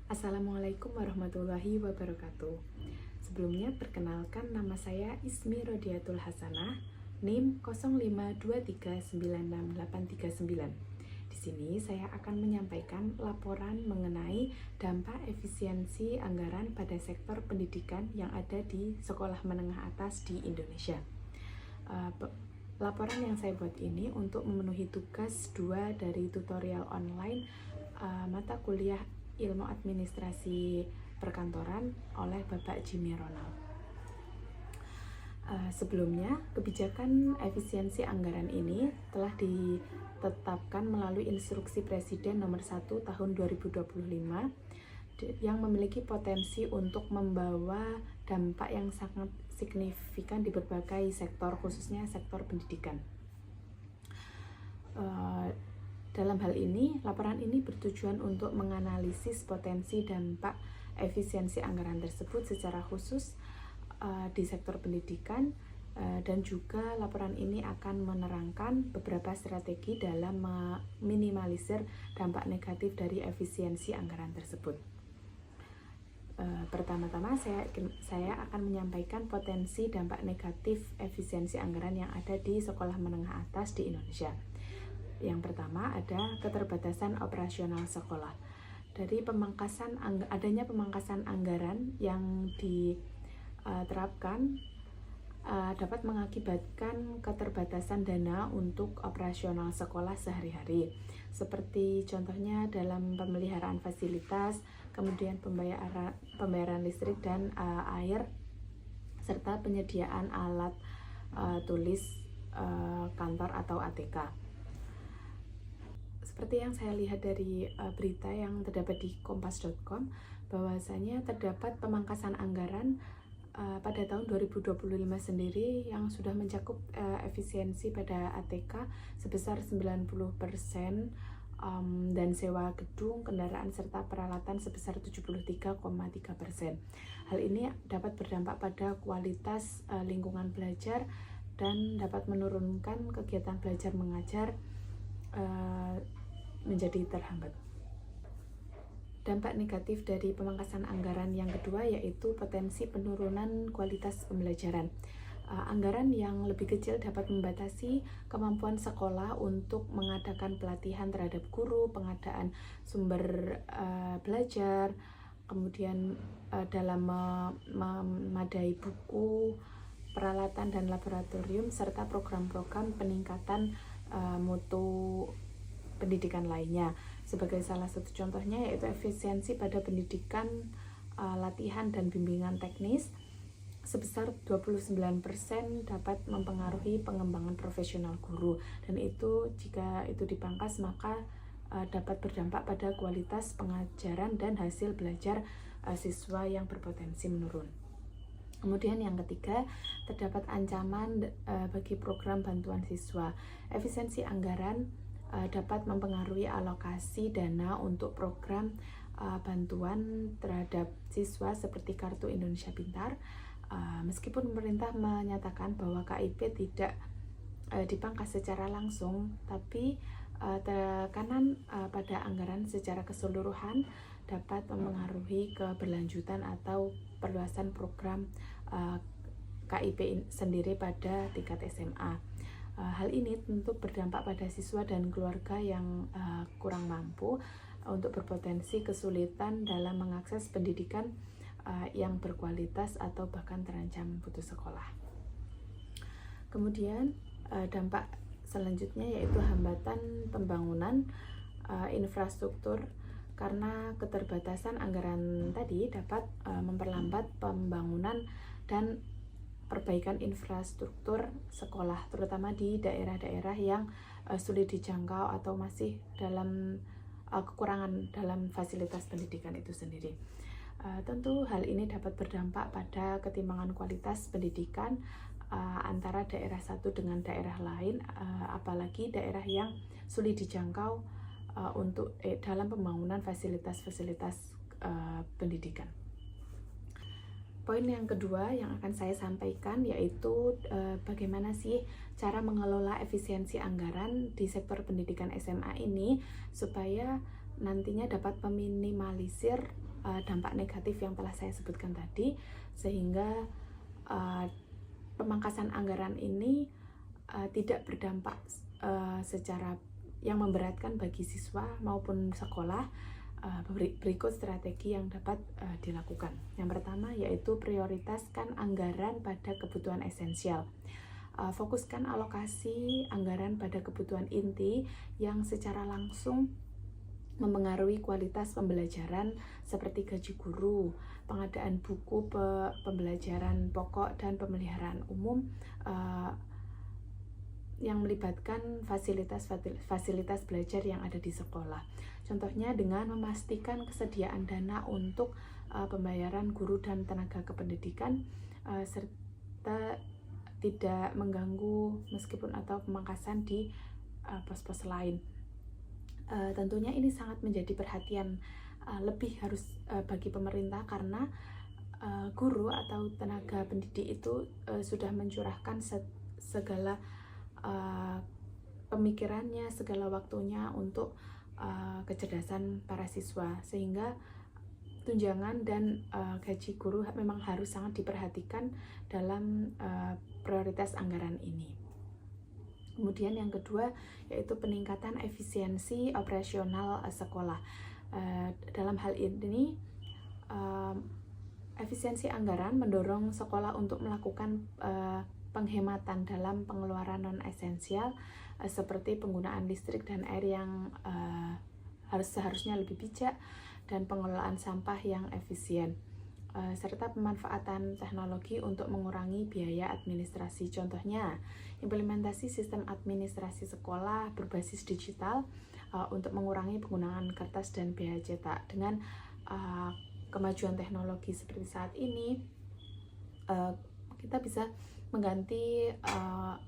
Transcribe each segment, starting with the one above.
Assalamualaikum warahmatullahi wabarakatuh. Sebelumnya perkenalkan, nama saya Ismi Rodiatul Hasanah, NIM 0523968839. Di sini saya akan menyampaikan laporan mengenai dampak efisiensi anggaran pada sektor pendidikan yang ada di sekolah menengah atas di Indonesia. Laporan yang saya buat ini untuk memenuhi tugas 2 dari tutorial online mata kuliah Ilmu Administrasi Perkantoran oleh Bapak Jimmy Ronald. Sebelumnya, kebijakan efisiensi anggaran ini telah ditetapkan melalui Instruksi Presiden Nomor 1 Tahun 2025 yang memiliki potensi untuk membawa dampak yang sangat signifikan di berbagai sektor, khususnya sektor pendidikan. Dalam hal ini, laporan ini bertujuan untuk menganalisis potensi dampak efisiensi anggaran tersebut secara khusus di sektor pendidikan, dan juga laporan ini akan menerangkan beberapa strategi dalam meminimalisir dampak negatif dari efisiensi anggaran tersebut. Pertama-tama saya akan menyampaikan potensi dampak negatif efisiensi anggaran yang ada di sekolah menengah atas di Indonesia. Yang pertama ada keterbatasan operasional sekolah. Dari adanya pemangkasan anggaran yang diterapkan dapat mengakibatkan keterbatasan dana untuk operasional sekolah sehari-hari. Seperti contohnya dalam pemeliharaan fasilitas, kemudian pembayaran listrik dan air, serta penyediaan alat tulis kantor atau ATK. Seperti yang saya lihat dari berita yang terdapat di kompas.com, bahwasanya terdapat pemangkasan anggaran pada tahun 2025 sendiri yang sudah mencakup efisiensi pada ATK sebesar 90%, dan sewa gedung, kendaraan, serta peralatan sebesar 73,3%. Hal ini dapat berdampak pada kualitas lingkungan belajar dan dapat menurunkan kegiatan belajar mengajar menjadi terhambat. Dampak negatif dari pemangkasan anggaran yang kedua yaitu potensi penurunan kualitas pembelajaran. Anggaran yang lebih kecil dapat membatasi kemampuan sekolah untuk mengadakan pelatihan terhadap guru, pengadaan sumber belajar, kemudian dalam memadai buku, peralatan dan laboratorium, serta program-program peningkatan mutu pendidikan lainnya. Sebagai salah satu contohnya yaitu efisiensi pada pendidikan, latihan dan bimbingan teknis sebesar 29% dapat mempengaruhi pengembangan profesional guru, dan itu jika itu dipangkas maka dapat berdampak pada kualitas pengajaran dan hasil belajar siswa yang berpotensi menurun. Kemudian yang ketiga, terdapat ancaman bagi program bantuan siswa. Efisiensi anggaran dapat mempengaruhi alokasi dana untuk program bantuan terhadap siswa seperti Kartu Indonesia Pintar. Meskipun pemerintah menyatakan bahwa KIP tidak dipangkas secara langsung, tapi tekanan pada anggaran secara keseluruhan dapat mempengaruhi keberlanjutan atau perluasan program KIP sendiri pada tingkat SMA. Hal ini tentu berdampak pada siswa dan keluarga yang kurang mampu untuk berpotensi kesulitan dalam mengakses pendidikan yang berkualitas atau bahkan terancam putus sekolah. Kemudian dampak selanjutnya yaitu hambatan pembangunan infrastruktur. Karena keterbatasan anggaran tadi dapat memperlambat pembangunan dan perbaikan infrastruktur sekolah, terutama di daerah-daerah yang sulit dijangkau atau masih dalam kekurangan dalam fasilitas pendidikan itu sendiri. Tentu hal ini dapat berdampak pada ketimpangan kualitas pendidikan antara daerah satu dengan daerah lain, apalagi daerah yang sulit dijangkau untuk dalam pembangunan fasilitas-fasilitas pendidikan. Poin yang kedua yang akan saya sampaikan yaitu bagaimana sih cara mengelola efisiensi anggaran di sektor pendidikan SMA ini supaya nantinya dapat meminimalisir dampak negatif yang telah saya sebutkan tadi, sehingga pemangkasan anggaran ini tidak berdampak secara yang memberatkan bagi siswa maupun sekolah. Berikut strategi yang dapat dilakukan. Yang pertama yaitu prioritaskan anggaran pada kebutuhan esensial. Fokuskan alokasi anggaran pada kebutuhan inti yang secara langsung mempengaruhi kualitas pembelajaran seperti gaji guru, pengadaan buku pembelajaran pokok dan pemeliharaan umum yang melibatkan fasilitas belajar yang ada di sekolah. Contohnya dengan memastikan kesediaan dana untuk pembayaran guru dan tenaga kependidikan, serta tidak mengganggu meskipun atau pemangkasan di pos-pos lain. Tentunya ini sangat menjadi perhatian lebih harus bagi pemerintah, karena guru atau tenaga pendidik itu sudah mencurahkan segala pemikirannya, segala waktunya untuk kecerdasan para siswa, sehingga tunjangan dan gaji guru memang harus sangat diperhatikan dalam prioritas anggaran ini. Kemudian yang kedua yaitu peningkatan efisiensi operasional sekolah. Dalam hal ini efisiensi anggaran mendorong sekolah untuk melakukan penghematan dalam pengeluaran non-esensial seperti penggunaan listrik dan air yang seharusnya lebih bijak, dan pengelolaan sampah yang efisien, serta pemanfaatan teknologi untuk mengurangi biaya administrasi. Contohnya, implementasi sistem administrasi sekolah berbasis digital untuk mengurangi penggunaan kertas dan biaya cetak. Dengan kemajuan teknologi seperti saat ini, kita bisa mengganti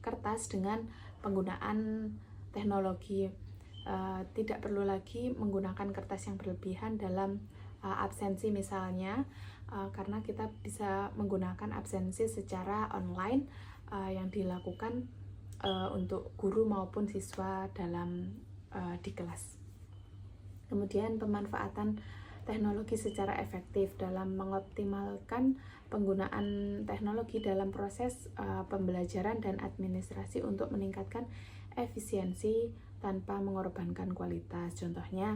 kertas dengan penggunaan teknologi. Tidak perlu lagi menggunakan kertas yang berlebihan dalam absensi misalnya, karena kita bisa menggunakan absensi secara online yang dilakukan untuk guru maupun siswa di kelas. Kemudian pemanfaatan teknologi secara efektif dalam mengoptimalkan penggunaan teknologi dalam proses pembelajaran dan administrasi untuk meningkatkan efisiensi tanpa mengorbankan kualitas. Contohnya,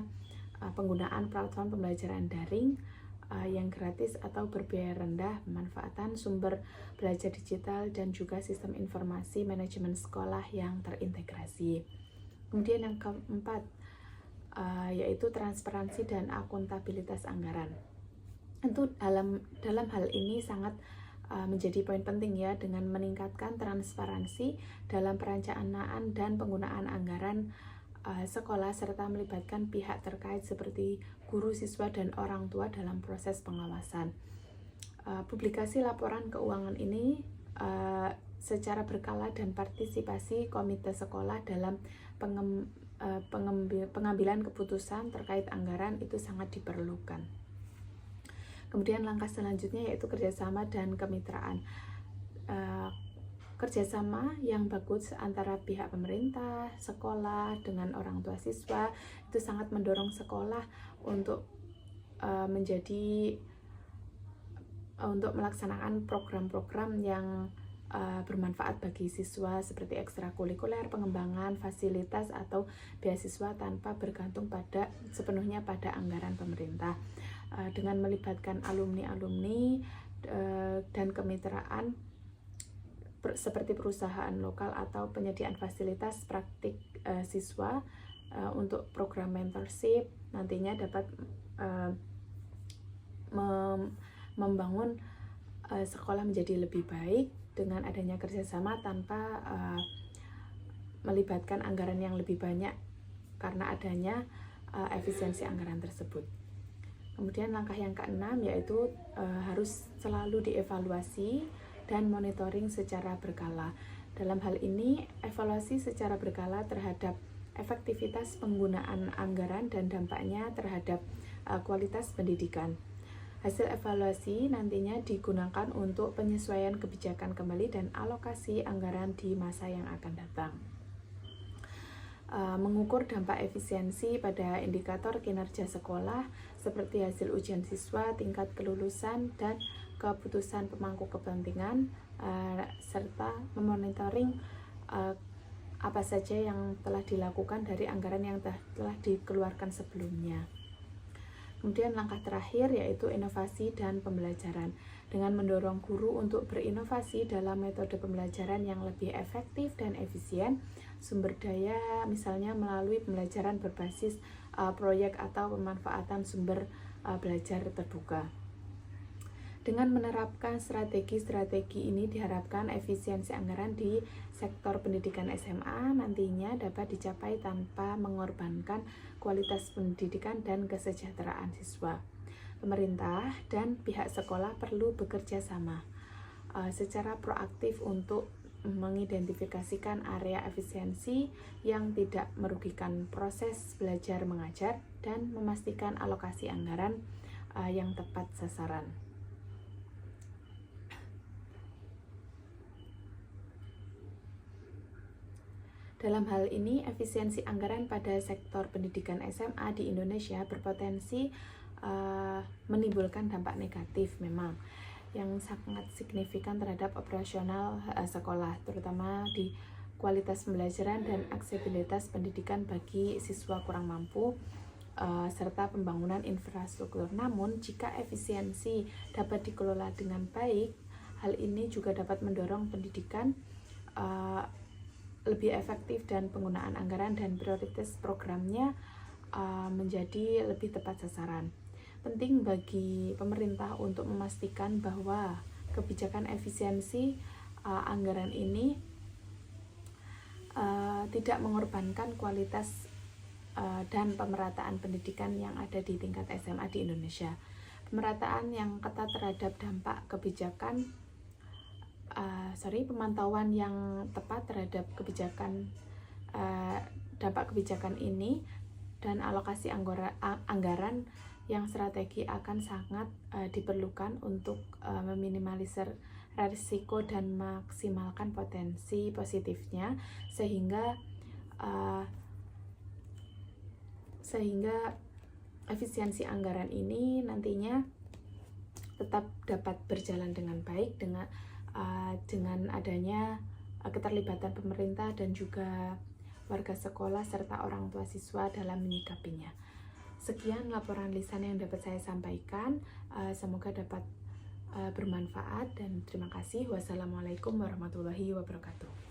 penggunaan platform pembelajaran daring yang gratis atau berbiaya rendah, pemanfaatan sumber belajar digital, dan juga sistem informasi manajemen sekolah yang terintegrasi. Kemudian yang keempat, yaitu transparansi dan akuntabilitas anggaran. Tentu dalam hal ini sangat menjadi poin penting ya, dengan meningkatkan transparansi dalam perencanaan dan penggunaan anggaran sekolah, serta melibatkan pihak terkait seperti guru, siswa, dan orang tua dalam proses pengawasan. Publikasi laporan keuangan ini secara berkala dan partisipasi komite sekolah dalam pengambilan keputusan terkait anggaran itu sangat diperlukan. Kemudian langkah selanjutnya yaitu kerjasama dan kemitraan. Kerjasama yang bagus antara pihak pemerintah, sekolah, dengan orang tua siswa itu sangat mendorong sekolah untuk melaksanakan program-program yang bermanfaat bagi siswa seperti ekstrakurikuler, pengembangan fasilitas atau beasiswa tanpa bergantung sepenuhnya pada anggaran pemerintah. Dengan melibatkan alumni-alumni dan kemitraan seperti perusahaan lokal atau penyediaan fasilitas praktik siswa untuk program mentorship, nantinya dapat membangun sekolah menjadi lebih baik dengan adanya kerjasama tanpa melibatkan anggaran yang lebih banyak karena adanya efisiensi anggaran tersebut. Kemudian langkah yang keenam yaitu harus selalu dievaluasi dan monitoring secara berkala. Dalam hal ini, evaluasi secara berkala terhadap efektivitas penggunaan anggaran dan dampaknya terhadap kualitas pendidikan. Hasil evaluasi nantinya digunakan untuk penyesuaian kebijakan kembali dan alokasi anggaran di masa yang akan datang. mengukur dampak efisiensi pada indikator kinerja sekolah seperti hasil ujian siswa, tingkat kelulusan, dan keputusan pemangku kepentingan, serta memonitoring apa saja yang telah dilakukan dari anggaran yang telah dikeluarkan sebelumnya. Kemudian langkah terakhir yaitu inovasi dan pembelajaran. Dengan mendorong guru untuk berinovasi dalam metode pembelajaran yang lebih efektif dan efisien, sumber daya misalnya melalui pembelajaran berbasis proyek atau pemanfaatan sumber belajar terbuka. Dengan menerapkan strategi-strategi ini diharapkan efisiensi anggaran di sektor pendidikan SMA nantinya dapat dicapai tanpa mengorbankan kualitas pendidikan dan kesejahteraan siswa. Pemerintah dan pihak sekolah perlu bekerja sama secara proaktif untuk mengidentifikasikan area efisiensi yang tidak merugikan proses belajar mengajar dan memastikan alokasi anggaran yang tepat sasaran. Dalam hal ini, efisiensi anggaran pada sektor pendidikan SMA di Indonesia berpotensi menimbulkan dampak negatif memang yang sangat signifikan terhadap operasional sekolah, terutama di kualitas pembelajaran dan aksesibilitas pendidikan bagi siswa kurang mampu, serta pembangunan infrastruktur. Namun, jika efisiensi dapat dikelola dengan baik, hal ini juga dapat mendorong pendidikan lebih efektif dan penggunaan anggaran dan prioritas programnya menjadi lebih tepat sasaran. Penting bagi pemerintah untuk memastikan bahwa kebijakan efisiensi anggaran ini tidak mengorbankan kualitas dan pemerataan pendidikan yang ada di tingkat SMA di Indonesia. Pemerataan yang ketat terhadap dampak kebijakan pemantauan yang tepat terhadap dampak kebijakan ini dan alokasi anggaran yang strategi akan sangat diperlukan untuk meminimalisir risiko dan maksimalkan potensi positifnya sehingga efisiensi anggaran ini nantinya tetap dapat berjalan dengan baik dengan adanya keterlibatan pemerintah dan juga warga sekolah serta orang tua siswa dalam menyikapinya. Sekian laporan lisan yang dapat saya sampaikan, semoga dapat bermanfaat dan terima kasih. Wassalamualaikum warahmatullahi wabarakatuh.